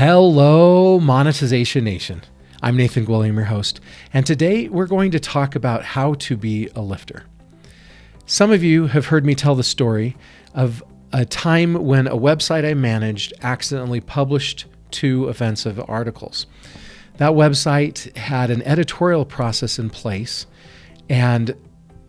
Hello, Monetization Nation. I'm Nathan Gwilliam, your host, and today we're going to talk about how to be a lifter. Some of you have heard me tell the story of a time when a website I managed accidentally published 2 offensive articles. That website had an editorial process in place, and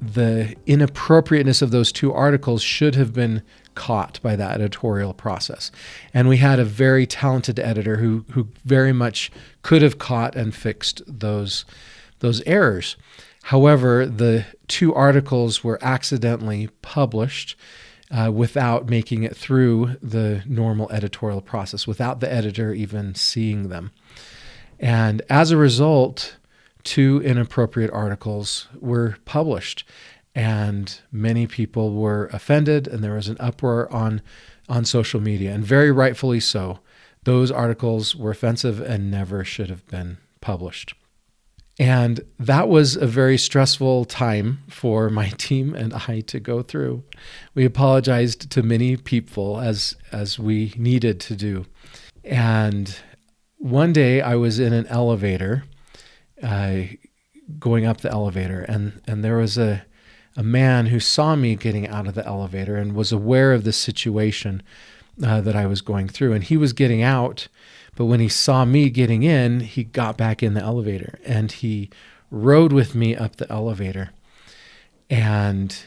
the inappropriateness of those 2 articles should have been caught by that editorial process. And we had a very talented editor who very much could have caught and fixed those errors. However, the 2 articles were accidentally published without making it through the normal editorial process, without the editor even seeing them. And as a result, 2 inappropriate articles were published, and many people were offended, and there was an uproar on social media, and very rightfully so. Those articles were offensive and never should have been published. And that was a very stressful time for my team and I to go through. We apologized to many people as we needed to do. And one day I was in an elevator, going up the elevator, and there was a man who saw me getting out of the elevator and was aware of the situation that I was going through. And he was getting out, but when he saw me getting in, he got back in the elevator and he rode with me up the elevator. And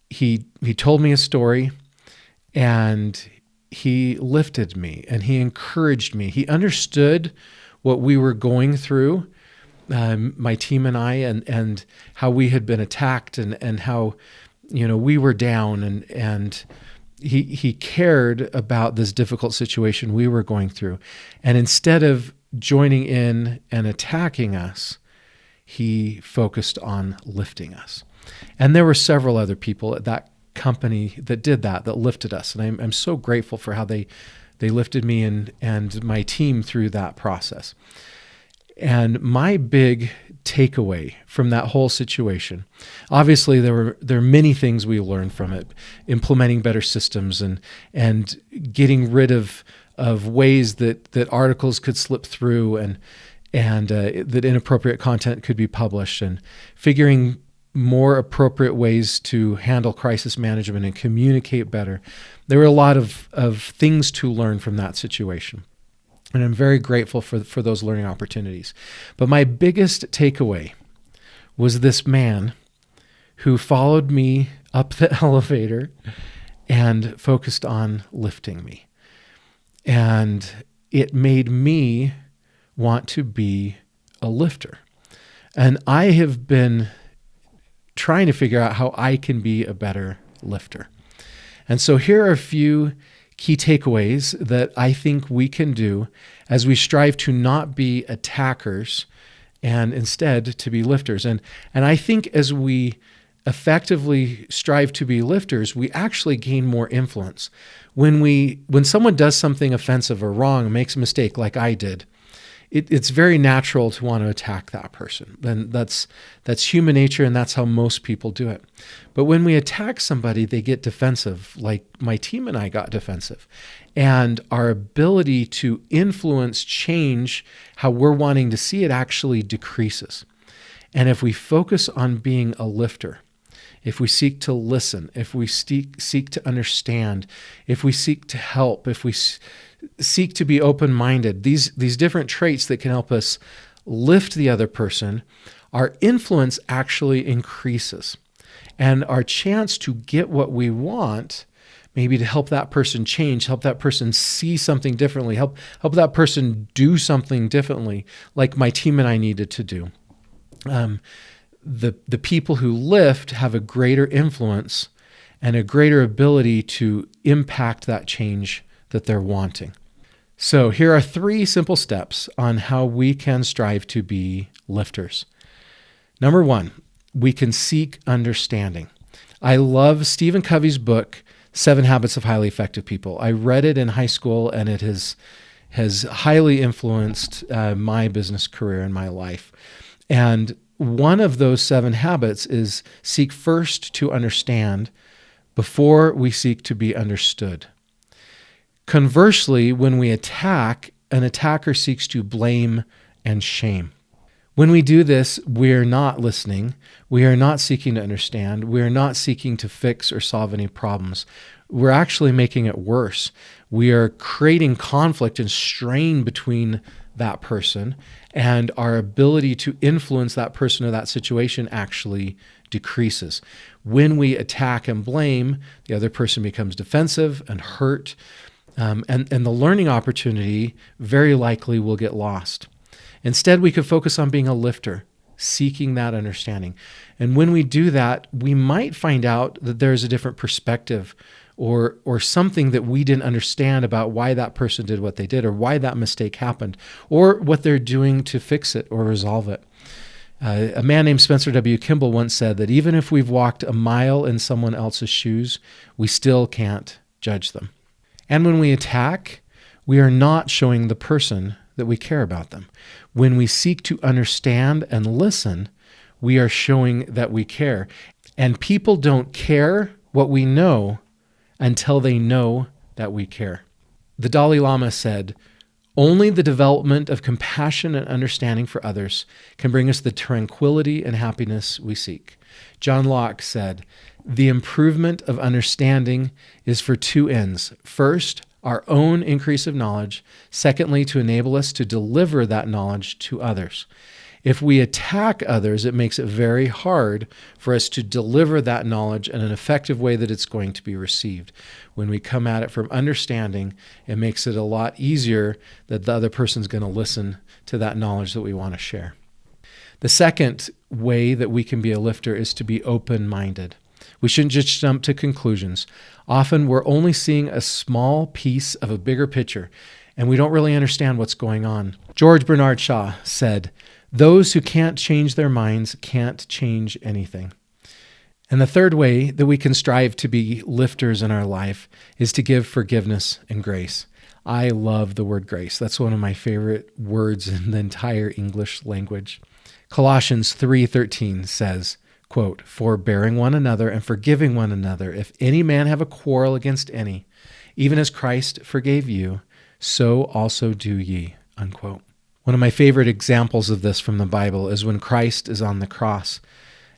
he told me a story, and he lifted me and he encouraged me. He understood what we were going through, my team and I, and how we had been attacked and how, we were down, and he cared about this difficult situation we were going through. And instead of joining in and attacking us, he focused on lifting us. And there were several other people at that company that did that lifted us. And I'm so grateful for how they lifted me and my team through that process. And my big takeaway from that whole situation, obviously there are many things we learned from it: implementing better systems and getting rid of ways that articles could slip through and that inappropriate content could be published, and figuring more appropriate ways to handle crisis management and communicate better. There were a lot of things to learn from that situation. And I'm very grateful for those learning opportunities. But my biggest takeaway was this man who followed me up the elevator and focused on lifting me. And it made me want to be a lifter. And I have been trying to figure out how I can be a better lifter. And so here are a few key takeaways that I think we can do as we strive to not be attackers and instead to be lifters. And I think as we effectively strive to be lifters, we actually gain more influence. When someone does something offensive or wrong and makes a mistake like I did, it's very natural to want to attack that person. And that's human nature, and that's how most people do it. But when we attack somebody, they get defensive, like my team and I got defensive. And our ability to influence change how we're wanting to see it actually decreases. And if we focus on being a lifter, if we seek to listen, if we seek to understand, if we seek to help, if we seek to be open-minded, these different traits that can help us lift the other person, our influence actually increases. And our chance to get what we want, maybe to help that person change, help that person see something differently, help that person do something differently, like my team and I needed to do. The people who lift have a greater influence and a greater ability to impact that change that they're wanting. So here are 3 simple steps on how we can strive to be lifters. Number 1, we can seek understanding. I love Stephen Covey's book, 7 Habits of Highly Effective People. I read it in high school, and it has highly influenced my business career and my life. And one of those 7 habits is seek first to understand before we seek to be understood. Conversely, when we attack, an attacker seeks to blame and shame. When we do this, we are not listening. We are not seeking to understand. We are not seeking to fix or solve any problems. We're actually making it worse. We are creating conflict and strain between that person, and our ability to influence that person or that situation actually decreases. When we attack and blame, the other person becomes defensive and hurt, and the learning opportunity very likely will get lost. Instead, we could focus on being a lifter, seeking that understanding. And when we do that, we might find out that there's a different perspective or something that we didn't understand about why that person did what they did, or why that mistake happened, or what they're doing to fix it or resolve it. A man named Spencer W. Kimball once said that even if we've walked a mile in someone else's shoes, we still can't judge them. And when we attack, we are not showing the person that we care about them. When we seek to understand and listen, we are showing that we care. And people don't care what we know until they know that we care. The Dalai Lama said, "Only the development of compassion and understanding for others can bring us the tranquility and happiness we seek." John Locke said, "The improvement of understanding is for two ends. First, our own increase of knowledge. Secondly, to enable us to deliver that knowledge to others." If we attack others, it makes it very hard for us to deliver that knowledge in an effective way that it's going to be received. When we come at it from understanding, it makes it a lot easier that the other person's going to listen to that knowledge that we want to share. The second way that we can be a lifter is to be open-minded. We shouldn't just jump to conclusions. Often we're only seeing a small piece of a bigger picture, and we don't really understand what's going on. George Bernard Shaw said, "Those who can't change their minds can't change anything." And the third way that we can strive to be lifters in our life is to give forgiveness and grace. I love the word grace. That's one of my favorite words in the entire English language. Colossians 3:13 says, quote, "Forbearing one another and forgiving one another, if any man have a quarrel against any, even as Christ forgave you, so also do ye," unquote. One of my favorite examples of this from the Bible is when Christ is on the cross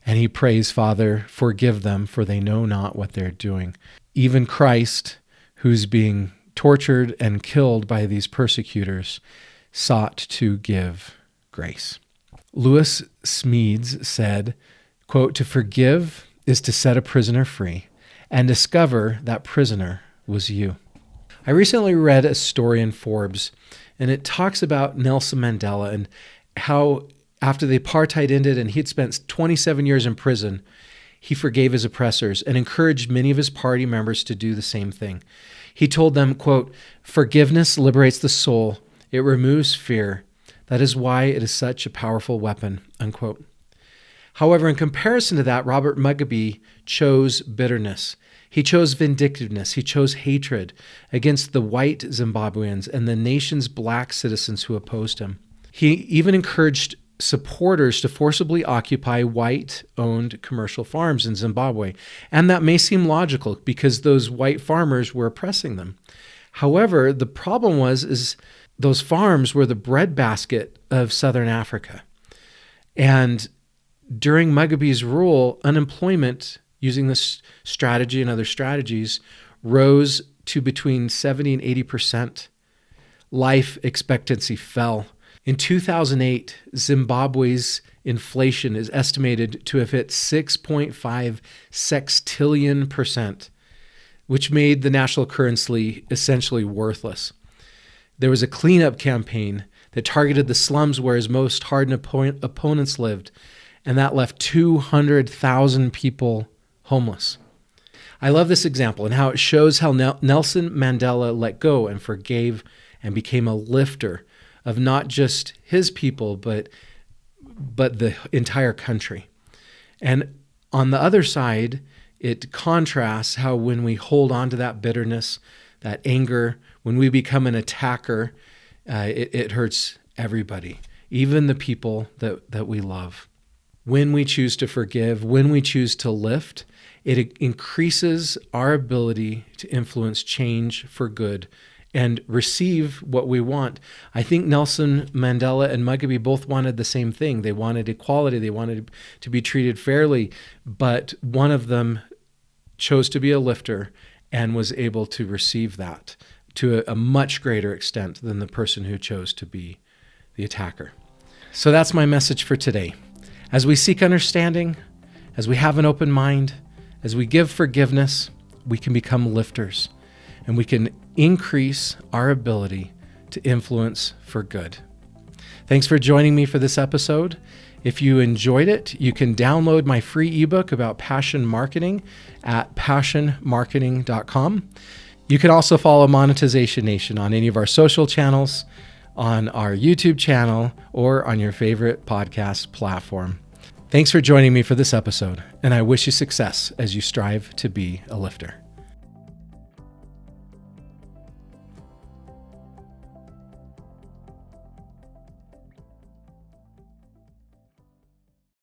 and he prays, "Father, forgive them, for they know not what they're doing." Even Christ, who's being tortured and killed by these persecutors, sought to give grace. Lewis Smedes said, quote, "To forgive is to set a prisoner free and discover that prisoner was you." I recently read a story in Forbes, and it talks about Nelson Mandela and how after the apartheid ended and he had spent 27 years in prison, he forgave his oppressors and encouraged many of his party members to do the same thing. He told them, quote, "Forgiveness liberates the soul. It removes fear. That is why it is such a powerful weapon," unquote. However, in comparison to that, Robert Mugabe chose bitterness. He chose vindictiveness. He chose hatred against the white Zimbabweans and the nation's black citizens who opposed him. He even encouraged supporters to forcibly occupy white-owned commercial farms in Zimbabwe. And that may seem logical because those white farmers were oppressing them. However, the problem is those farms were the breadbasket of Southern Africa. And during Mugabe's rule, unemployment, using this strategy and other strategies, rose to between 70 and 80%. Life expectancy fell. In 2008, Zimbabwe's inflation is estimated to have hit 6.5 sextillion%, which made the national currency essentially worthless. There was a cleanup campaign that targeted the slums where his most hardened opponents lived, and that left 200,000 people homeless. I love this example and how it shows how Nelson Mandela let go and forgave and became a lifter of not just his people, but the entire country. And on the other side, it contrasts how when we hold on to that bitterness, that anger, when we become an attacker, it hurts everybody, even the people that we love. When we choose to forgive, when we choose to lift, it increases our ability to influence change for good and receive what we want. I think Nelson Mandela and Mugabe both wanted the same thing. They wanted equality. They wanted to be treated fairly, but one of them chose to be a lifter and was able to receive that to a much greater extent than the person who chose to be the attacker. So that's my message for today. As we seek understanding, as we have an open mind, as we give forgiveness, we can become lifters, and we can increase our ability to influence for good. Thanks for joining me for this episode. If you enjoyed it, you can download my free ebook about passion marketing at passionmarketing.com. You can also follow Monetization Nation on any of our social channels, on our YouTube channel, or on your favorite podcast platform. Thanks for joining me for this episode, and I wish you success as you strive to be a lifter.